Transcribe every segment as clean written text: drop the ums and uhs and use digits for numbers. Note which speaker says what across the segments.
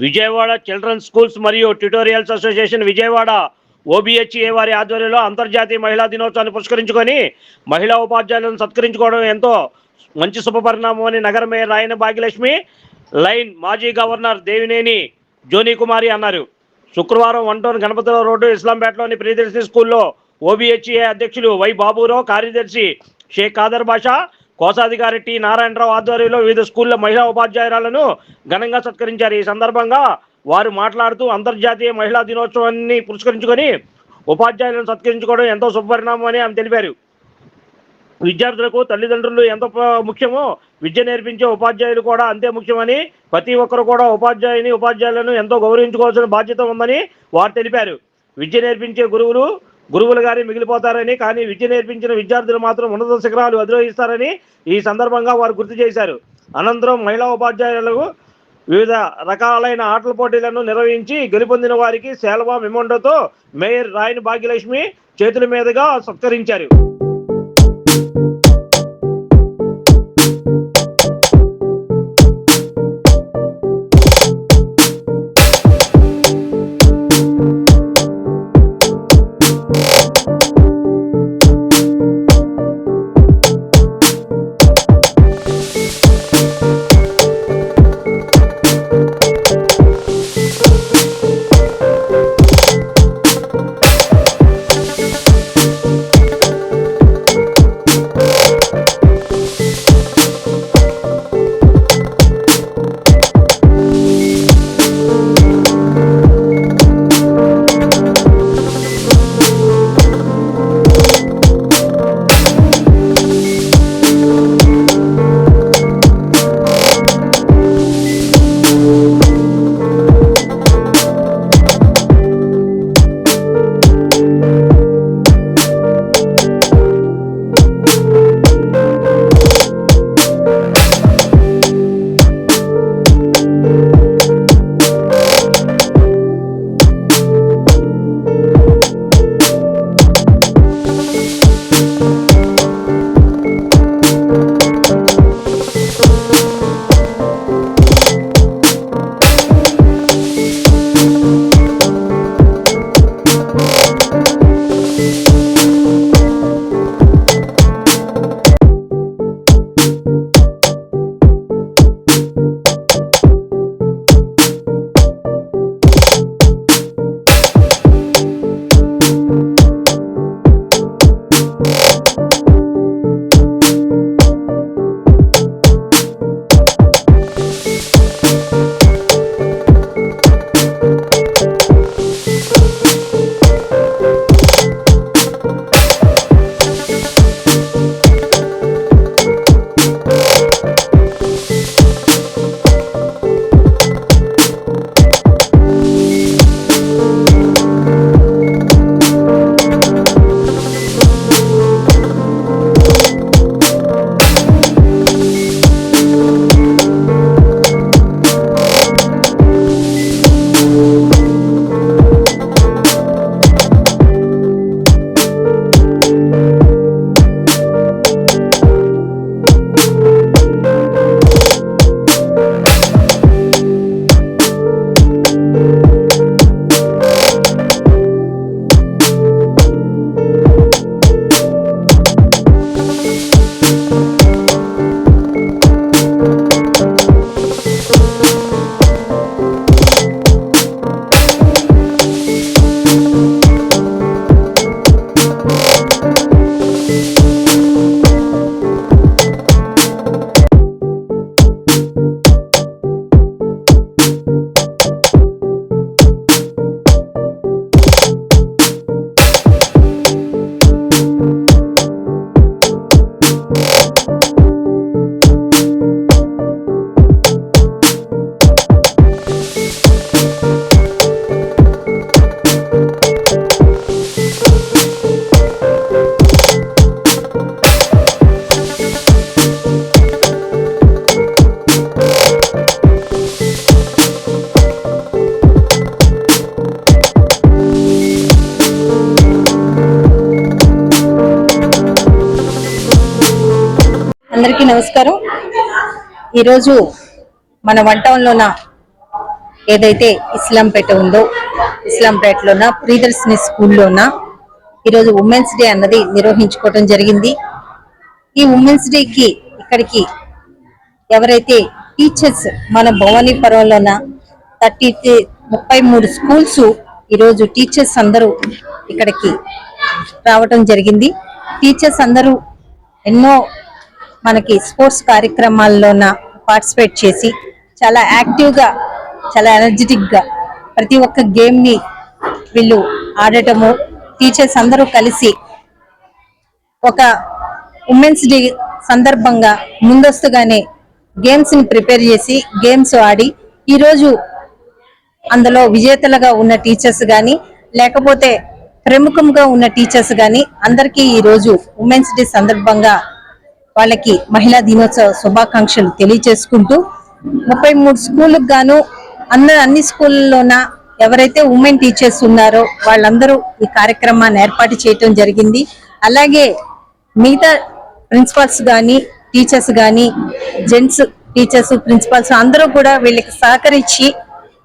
Speaker 1: Vijayawada children schools మరియు tutorials association Vijayawada ఓబీహెచ్ఏ వారి ఆధ్వర్యంలో అంతర్జాతీయ మహిళా దినోత్సవాన్ని పురస్కరించుకొని మహిళా ఉపాధ్యాయులను సత్కరించుకోవడం ఎంతో మంచి శుభపరిణామం అని నగర మేయర్ రాయన భాగ్యలక్ష్మి లైన్ మాజీ గవర్నర్ దేవినేని జోనీ కుమారి అన్నారు. శుక్రవారం 1 టౌన్ గణపతిరావు రోడ్డు ఇస్లాంపేటలోని ప్రియదర్శి స్కూల్లో ఓబీహెచ్ఏ అధ్యక్షులు వై బాబురావు, కార్యదర్శి షేక్ ఖాదర్ బాషా, కోశాధికారి టి నారాయణరావు ఆధ్వర్యంలో వివిధ స్కూళ్ల మహిళా ఉపాధ్యాయురాలను ఘనంగా సత్కరించారు. ఈ సందర్భంగా వారు మాట్లాడుతూ అంతర్జాతీయ మహిళా దినోత్సవాన్ని పురస్కరించుకొని ఉపాధ్యాయులను సత్కరించుకోవడం ఎంతో శుభపరిణామం అని ఆమె తెలిపారు. విద్యార్థులకు తల్లిదండ్రులు ఎంత ముఖ్యమో విద్య నేర్పించే ఉపాధ్యాయులు కూడా అంతే ముఖ్యమని, ప్రతి ఒక్కరు కూడా ఉపాధ్యాయులను ఎంతో గౌరవించుకోవాల్సిన బాధ్యత ఉందని వారు తెలిపారు. విద్య నేర్పించే గురువులుగానే మిగిలిపోతారని, కానీ విద్య నేర్పించిన విద్యార్థులు మాత్రం ఉన్నత శిఖరాలు అధిరోహిస్తారని ఈ సందర్భంగా వారు గుర్తు చేశారు. అనంతరం మహిళా ఉపాధ్యాయులకు వివిధ రకాలైన ఆటల పోటీలను నిర్వహించి గెలుపొందిన వారికి శాల్వా మెమోండోతో మేయర్ రాయని భాగ్యలక్ష్మి చేతుల మీదుగా సత్కరించారు.
Speaker 2: అందరికీ నమస్కారం. ఈరోజు మన 1 టౌన్లోన ఏదైతే ఇస్లాంపేట ఉందో ఇస్లాంపేటలోన ప్రియదర్శిని స్కూల్లోన ఈరోజు ఉమెన్స్ డే అన్నది నిర్వహించుకోవడం జరిగింది. ఈ ఉమెన్స్ డేకి ఇక్కడికి ఎవరైతే టీచర్స్ మన భవానీపురంలోన 33 స్కూల్స్ ఈరోజు టీచర్స్ అందరూ ఇక్కడికి రావటం జరిగింది. టీచర్స్ అందరూ ఎన్నో మనకి స్పోర్ట్స్ కార్యక్రమాల్లోన పార్టిసిపేట్ చేసి చాలా యాక్టివ్గా చాలా ఎనర్జెటిక్గా ప్రతి ఒక్క గేమ్ని వీళ్ళు ఆడటము, టీచర్స్ అందరూ కలిసి ఒక ఉమెన్స్ డే సందర్భంగా ముందస్తుగానే గేమ్స్ని ప్రిపేర్ చేసి గేమ్స్ ఆడి ఈరోజు అందులో విజేతలుగా ఉన్న టీచర్స్ కానీ లేకపోతే ప్రముఖంగా ఉన్న టీచర్స్ కానీ అందరికీ ఈరోజు ఉమెన్స్ డే సందర్భంగా వాళ్ళకి మహిళా దినోత్సవ శుభాకాంక్షలు తెలియజేసుకుంటూ 33 స్కూళ్ళకు గాను అన్ని స్కూళ్ళలోన ఎవరైతే ఉమెన్ టీచర్స్ ఉన్నారో వాళ్ళందరూ ఈ కార్యక్రమాన్ని ఏర్పాటు చేయటం జరిగింది. అలాగే మిగతా ప్రిన్సిపల్స్ కానీ టీచర్స్ కానీ జెంట్స్ టీచర్స్ ప్రిన్సిపల్స్ అందరూ కూడా వీళ్ళకి సహకరించి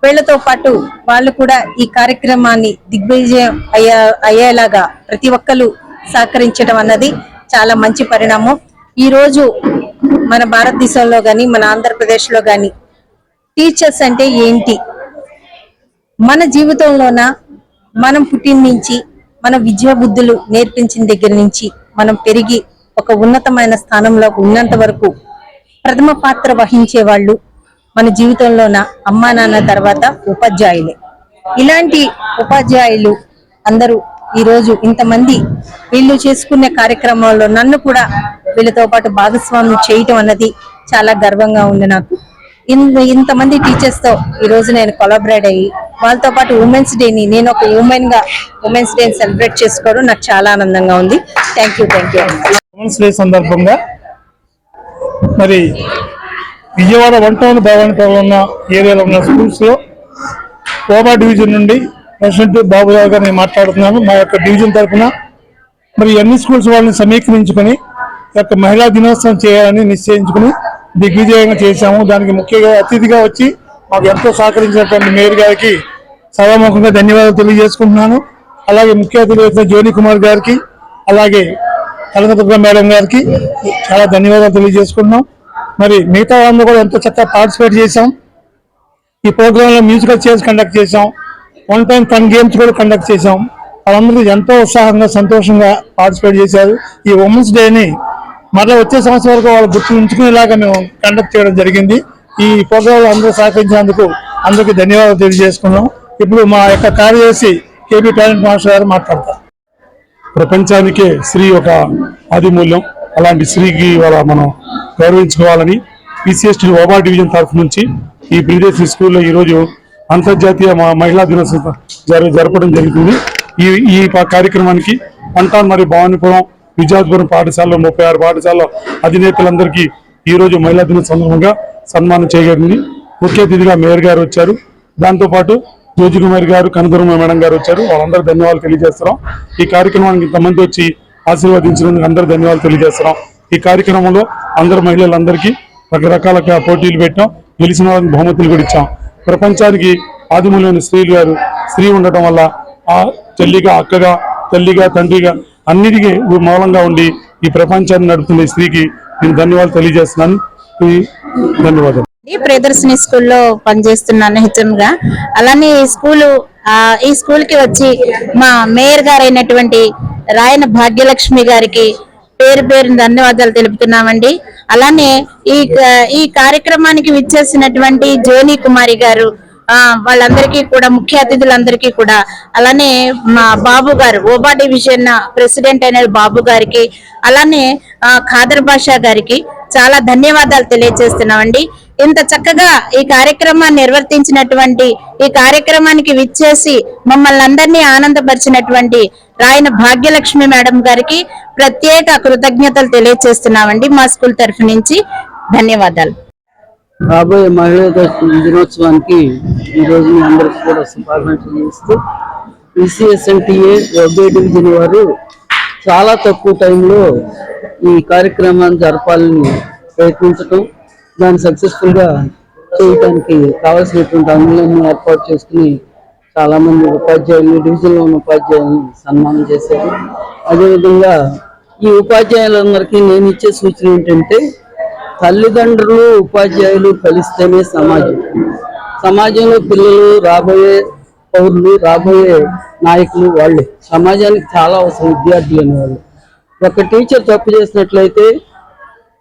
Speaker 2: వీళ్ళతో పాటు వాళ్ళు కూడా ఈ కార్యక్రమాన్ని దిగ్విజయం అయ్యేలాగా ప్రతి ఒక్కరు సహకరించడం అన్నది చాలా మంచి పరిణామం. ఈ రోజు మన భారతదేశంలో కానీ మన ఆంధ్రప్రదేశ్లో కానీ టీచర్స్ అంటే ఏంటి, మన జీవితంలోన మనం పుట్టిన నుంచి మన విద్యా బుద్ధులు నేర్పించిన దగ్గర నుంచి మనం పెరిగి ఒక ఉన్నతమైన స్థానంలో ఉన్నంత వరకు ప్రథమ పాత్ర వహించే వాళ్ళు మన జీవితంలోన అమ్మా నాన్న తర్వాత ఉపాధ్యాయులే. ఇలాంటి ఉపాధ్యాయులు అందరూ ఈరోజు ఇంతమంది వీళ్ళు చేసుకునే కార్యక్రమాల్లో నన్ను కూడా వీళ్ళతో పాటు భాగస్వామ్యం చేయటం అన్నది చాలా గర్వంగా ఉంది నాకు. ఇంతమంది టీచర్స్ తో ఈ రోజు నేను కొలాబరేట్ అయ్యి వాళ్ళతో పాటు ఉమెన్స్ డేని నేను ఒక ఉమెన్స్ డే సెలబ్రేట్ చేసుకోవడం నాకు చాలా ఆనందంగా ఉంది. Thank you.
Speaker 3: ఉమెన్స్ డే సందర్భంగా మరి విజయవాడ 1 టౌన్ భవానీపురంలో ఉన్న ఏరియాలో ఉన్న స్కూల్స్ లో ఓబా డివిజన్ నుండి ప్రెసిడెంట్ బాబురావు గారు నేను మాట్లాడుతున్నాను. మా యొక్క డివిజన్ తరఫున మరి అన్ని స్కూల్స్ వాళ్ళని సమీకరించుకొని యొక్క మహిళా దినోత్సవం చేయాలని నిశ్చయించుకుని దిగ్విజయంగా చేశాము. దానికి ముఖ్యంగా అతిథిగా వచ్చి మాకు ఎంతో సహకరించినటువంటి మేయర్ గారికి సభాముఖంగా ధన్యవాదాలు తెలియజేసుకుంటున్నాను. అలాగే ముఖ్య అతిథి వచ్చిన జ్యోతి కుమార్ గారికి అలాగే కనకదుర్గ మేడం గారికి చాలా ధన్యవాదాలు తెలియజేసుకుంటున్నాం. మరి మిగతా వాళ్ళందరూ కూడా ఎంతో చక్కగా పార్టిసిపేట్ చేశాం. ఈ ప్రోగ్రాంలో మ్యూజికల్ చైర్స్ కండక్ట్ చేశాం, 1 టైం ఫన్ గేమ్స్ కూడా కండక్ట్ చేశాం. వాళ్ళందరూ ఎంతో ఉత్సాహంగా సంతోషంగా పార్టిసిపేట్ చేశారు. ఈ ఉమెన్స్ డేని మరలా వచ్చే సంవత్సరం వరకు వాళ్ళు గుర్తు ఉంచుకునేలాగా మేము కండక్ట్ చేయడం జరిగింది. ఈ ప్రోగ్రాంలో అందరూ సహకరించినందుకు అందరికీ ధన్యవాదాలు తెలియజేసుకున్నాం. ఇప్పుడు మా యొక్క కార్యదర్శి కేబీ టాలెంట్ మాస్టర్ గారు మాట్లాడతారు. ప్రపంచానికే స్త్రీ ఒక ఆదిమూల్యం, అలాంటి స్త్రీకి ఇవాళ మనం గౌరవించుకోవాలని PCST ఓబా డివిజన్ తరఫు నుంచి ఈ ప్రియదర్శిని స్కూల్లో ఈరోజు అంతర్జాతీయ మహిళా దినోత్సవం జరపడం జరుగుతుంది. ఈ కార్యక్రమానికి పంటాన్ మరియు భవానీపురం విజయవాడపురం పాఠశాలలో 36 పాఠశాలలో అధినేతలందరికీ ఈ రోజు మహిళా దినోత్సవం సందర్భంగా సన్మానం చేయగలిగింది. ముఖ్య అతిథిగా మేయర్ గారు వచ్చారు. దాంతోపాటు జ్యోతి కుమార్ గారు, కనదుర్గ మేడం గారు వచ్చారు. వాళ్ళందరూ ధన్యవాదాలు తెలియజేస్తున్నాం. ఈ కార్యక్రమానికి ఇంతమంది వచ్చి ఆశీర్వదించినందుకు అందరూ ధన్యవాదాలు తెలియజేస్తున్నాం. ఈ కార్యక్రమంలో అందరు మహిళలందరికీ రకరకాల పోటీలు పెట్టాం, గెలిచిన వాళ్ళకి బహుమతులు కూడా ఇచ్చాం. ప్రపంచానికి ఆదిమూలమైన స్త్రీ ఉండటం వల్ల ఆ చెల్లిగా, అక్కగా, తల్లిగా, తండ్రిగా అన్నిటికీ మూలంగా ఉండి ఈ ప్రపంచాన్ని నడుపుతున్న స్త్రీకి నేను ధన్యవాదాలు తెలియజేస్తున్నాను. ధన్యవాదాలు.
Speaker 4: ప్రియదర్శిని స్కూల్లో పనిచేస్తున్నాను హెచ్ఎం గా. అలానే ఈ స్కూల్ కి వచ్చి మా మేయర్ గారు అయినటువంటి రాయన భాగ్యలక్ష్మి గారికి పేరు ధన్యవాదాలు తెలుపుతున్నామండి. అలానే ఈ కార్యక్రమానికి విచ్చేసినటువంటి జోని కుమారి గారు, వాళ్ళందరికీ కూడా ముఖ్య అతిథులందరికీ కూడా, అలానే మా బాబు గారు ఓబా డివిజన్ ప్రెసిడెంట్ అయిన బాబు గారికి, అలానే ఖాదర్ బాషా గారికి చాలా ధన్యవాదాలు తెలియజేస్తున్నామండి. ఇంత చక్కగా ఈ కార్యక్రమాన్ని నిర్వర్తించినటువంటి, ఈ కార్యక్రమానికి విచ్చేసి మమ్మల్ని అందరినీ ఆనందపరిచినటువంటి రాయన భాగ్యలక్ష్మి మేడం గారికి ప్రత్యేక కృతజ్ఞతలు తెలియజేస్తున్నామండి మా స్కూల్ తరఫు నుంచి. ధన్యవాదాలు.
Speaker 5: రాబోయే మహిళా దినోత్సవానికి ఈ రోజు మీ అందరికీ కూడా శుభాకాంక్షలు చేస్తూ PCSNTA ఓబా డివిజన్ వారు చాలా తక్కువ టైంలో ఈ కార్యక్రమాన్ని జరపాలని ప్రయత్నించడం, దాన్ని సక్సెస్ఫుల్ గా చేయడానికి కావాల్సినటువంటి అనువులన్నీ ఏర్పాటు చేసుకుని చాలా మంది ఉపాధ్యాయులు, డివిజన్లో ఉన్న ఉపాధ్యాయులను సన్మానం చేశారు. అదేవిధంగా ఈ ఉపాధ్యాయులందరికీ నేను ఇచ్చే సూచన ఏంటంటే, తల్లిదండ్రులు ఉపాధ్యాయులు కలిస్తేనే సమాజంలో పిల్లలు రాబోయే పౌరులు, రాబోయే నాయకులు వాళ్ళే. సమాజానికి చాలా అవసరం విద్యార్థులు అనేవాళ్ళు. ఒక టీచర్ తప్పు చేసినట్లయితే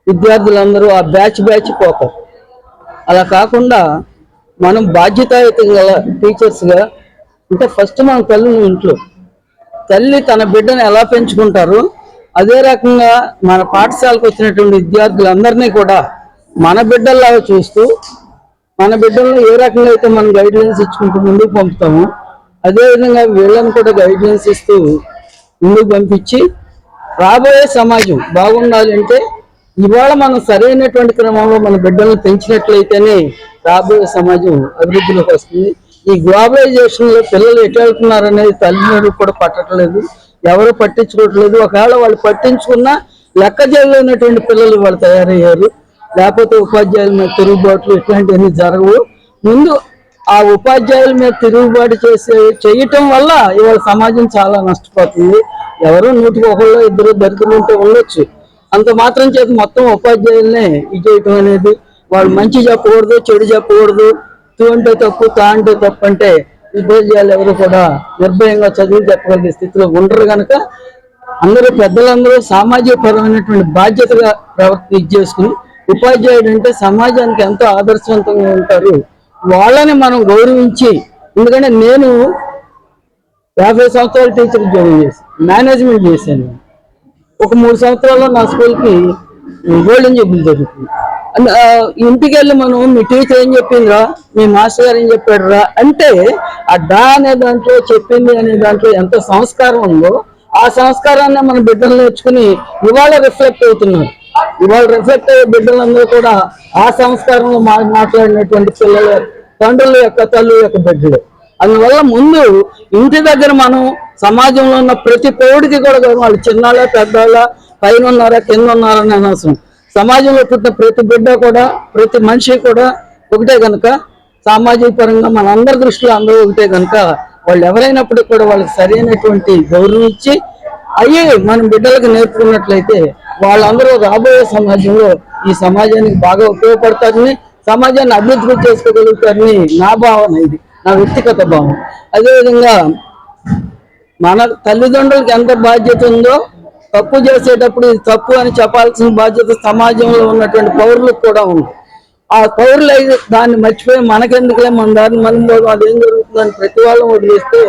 Speaker 5: విద్యార్థులందరూ ఆ బ్యాచ్ పోతారు. అలా కాకుండా మనం బాధ్యతాయుతం గల టీచర్స్గా అంటే ఫస్ట్ మన తల్లి తన బిడ్డను ఎలా పెంచుకుంటారో అదే రకంగా మన పాఠశాలకు వచ్చినటువంటి విద్యార్థులందరినీ కూడా మన బిడ్డల్లాగా చూస్తూ, మన బిడ్డలను ఏ రకంగా అయితే మనం గైడ్లైన్స్ ఇచ్చుకుంటూ ముందుకు పంపుతామో అదేవిధంగా వీళ్ళని కూడా గైడ్లైన్స్ ఇస్తూ ముందుకు పంపించి రాబోయే సమాజం బాగుండాలి అంటే ఇవాళ మనం సరైనటువంటి క్రమంలో మన బిడ్డలను పెంచినట్లయితేనే రాబోయే సమాజం అభివృద్ధిలోకి వస్తుంది. ఈ గ్లోబలైజేషన్ లో పిల్లలు ఎటు వెళ్తున్నారు అనేది తల్లిదండ్రులు కూడా పట్టట్లేదు, ఎవరు పట్టించుకోవట్లేదు. ఒకవేళ వాళ్ళు పట్టించుకున్నా లెక్క చేయలేనటువంటి పిల్లలు వాళ్ళు తయారయ్యారు. లేకపోతే ఉపాధ్యాయుల మీద తిరుగుబాట్లు ఇట్లాంటివన్నీ జరగవు. ముందు ఆ ఉపాధ్యాయుల మీద తిరుగుబాటు చేయటం వల్ల ఇవాళ సమాజం చాలా నష్టపోతుంది. ఎవరో 100కి 1 2 దరిద్రులు ఉంటే ఉండొచ్చు, అంత మాత్రం చేత మొత్తం ఉపాధ్యాయులనే ఇచ్చేయటం అనేది, వాళ్ళు మంచి చెప్పకూడదు చెడు చెప్పకూడదు, తూ అంటే తప్పు తా అంటే తప్పు అంటే ఉపాధ్యాయులు ఎవరు కూడా నిర్భయంగా చదువు చెప్పగలిగే స్థితిలో ఉండరు. కనుక అందరూ పెద్దలందరూ సామాజిక పరమైనటువంటి బాధ్యతగా చేసుకుని ఉపాధ్యాయుడు అంటే సమాజానికి ఎంతో ఆదర్శవంతంగా ఉంటారు, వాళ్ళని మనం గౌరవించి. ఎందుకంటే నేను 50 సంవత్సరాలు టీచర్ ఉద్యోగం చేశాను, మేనేజ్మెంట్ చేశాను. ఒక 3 సంవత్సరాల్లో నా స్కూల్కి గోల్డెన్ జూబ్లీ జరుగుతుంది. ఇంటికి వెళ్ళి మనం మీ టీచర్ ఏం చెప్పిందిరా, మీ మాస్టర్ గారు ఏం చెప్పాడురా అంటే ఆ డా అనే దాంట్లో చెప్పింది అనే దాంట్లో ఎంత సంస్కారం ఉందో ఆ సంస్కారాన్ని మన బిడ్డలు నేర్చుకుని ఇవాళ రిఫ్లెక్ట్ అవుతున్నారు. ఇవాళ రిఫ్లెక్ట్ అయ్యే బిడ్డలందరూ కూడా ఆ సంస్కారంలో మాట్లాడినటువంటి పిల్లల తండ్రుల యొక్క తల్లి యొక్క బిడ్డలు. అందువల్ల ముందు ఇంటి దగ్గర మనం సమాజంలో ఉన్న ప్రతి పౌరుడికి కూడా వాళ్ళు చిన్నాళ్ళ పెద్దవాళ్ళ పైన ఉన్నారా కింద ఉన్నారా అని అనవసరం. సమాజంలో పుట్టిన ప్రతి బిడ్డ కూడా ప్రతి మనిషి కూడా ఒకటే కనుక సామాజిక పరంగా మన అందరి దృష్టిలో అందరూ ఒకటే కనుక వాళ్ళు ఎవరైనప్పటికీ కూడా వాళ్ళకి సరైనటువంటి గౌరవం ఇచ్చి అయ్యి మనం బిడ్డలకు నేర్పుకున్నట్లయితే వాళ్ళందరూ రాబోయే సమాజంలో ఈ సమాజానికి బాగా ఉపయోగపడతారని, సమాజాన్ని అభివృద్ధి చేసుకోగలుగుతారని నా భావన, ఇది నా వ్యక్తిగత భావన. అదేవిధంగా మన తల్లిదండ్రులకు ఎంత బాధ్యత ఉందో తప్పు చేసేటప్పుడు ఇది తప్పు అని చెప్పాల్సిన బాధ్యత సమాజంలో ఉన్నటువంటి పౌరులకు కూడా ఉంది. ఆ పౌరులు అయితే దాన్ని మర్చిపోయి మనకెందుకులే మన దాన్ని మనం అదేం జరుగుతుందని ప్రతి వాళ్ళం వదిలేస్తే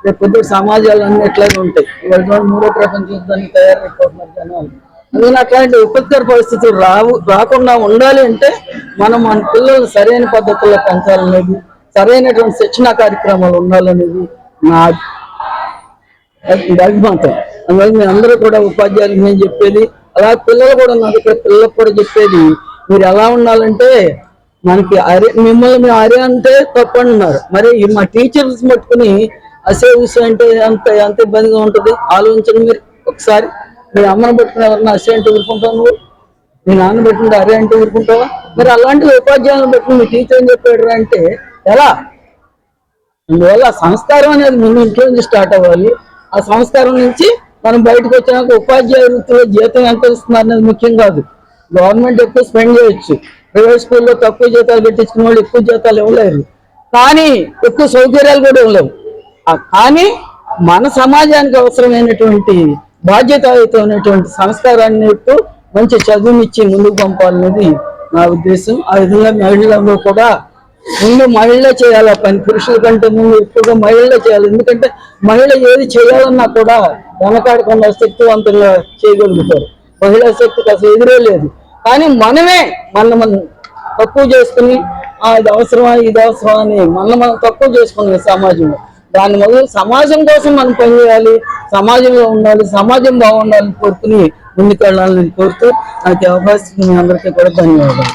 Speaker 5: రేపు పొద్దున సమాజాలు అన్ని ఎట్లాగే ఉంటాయి. ఇవాళ 3వ ప్రపంచ యుద్ధానికి తయారైపోతున్నారు జనాలు. అందుకని అట్లాంటి విపత్కర పరిస్థితులు రాకుండా ఉండాలి అంటే మనం మన పిల్లలు సరైన పద్ధతుల్లో పెంచాలనేది, సరైనటువంటి శిక్షణ కార్యక్రమాలు ఉండాలనేది నా అభిమతం. అందువల్ల మీ అందరూ కూడా ఉపాధ్యాయులు నేను చెప్పేది, అలా పిల్లలు కూడా నా దగ్గర పిల్లలకు కూడా చెప్పేది, మీరు ఎలా ఉండాలంటే మనకి మిమ్మల్ని మేము అరే అంటే తప్పంటున్నారు, మరి మా టీచర్స్ పట్టుకుని అసే విషయం అంటే ఎంత ఇబ్బందిగా ఉంటుంది ఆలోచించండి. మీరు ఒకసారి మీ అమ్మను పెట్టుకుని ఎవరన్నా అసే అంటే ఊరుకుంటావు, నువ్వు మీ నాన్న పెట్టుకుంటే అరే అంటే ఊరుకుంటావా? మరి అలాంటి ఉపాధ్యాయులను పెట్టుకుని మీ టీచర్ ఏం చెప్పాడు అంటే ఎలా? అందువల్ల సంస్కారం అనేది ముందు ఇంట్లో నుంచి స్టార్ట్ అవ్వాలి. ఆ సంస్కారం నుంచి మనం బయటకు వచ్చినాక ఉపాధ్యాయ వృత్తిలో జీతం ఎంత ఇస్తున్నారు అనేది ముఖ్యం కాదు. గవర్నమెంట్ ఎక్కువ స్పెండ్ చేయొచ్చు, ప్రైవేట్ స్కూల్లో తక్కువ జీతాలు పెట్టించుకున్న వాళ్ళు ఎక్కువ జీతాలు ఇవ్వలేరు, కానీ ఎక్కువ సౌకర్యాలు కూడా ఇవ్వలేవు. కానీ మన సమాజానికి అవసరమైనటువంటి బాధ్యతాయుతమైనటువంటి సంస్కారాన్ని నేర్పుతూ మంచి చదువునిచ్చి ముందుకు పంపాలనేది నా ఉద్దేశం. ఆ విధంగా మహిళలందరూ కూడా ముందు మహిళ చేయాలి పని, పురుషుల కంటే ముందు ఎక్కువగా మహిళ చేయాలి. ఎందుకంటే మహిళ ఏది చేయాలన్నా కూడా వెనకాడకుండా శక్తివంతంగా చేయగలుగుతారు. మహిళా శక్తికి అసలు ఎదురే లేదు. కానీ మనమే మనం తక్కువ చేసుకుని ఇది అవసరమా ఇది అవసరమా అని మనం తక్కువ చేసుకున్నాం సమాజంలో. దాని మొదలు సమాజం కోసం మనం పనిచేయాలి, సమాజంలో ఉండాలి, సమాజం బాగుండాలని కోరుకుని ముందుకెళ్ళాలని కోరుతూ నాకు అవకాశం మీ అందరికీ కూడా ధన్యవాదాలు.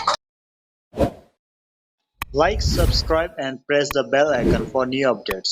Speaker 6: Like, subscribe and press the bell icon for new updates.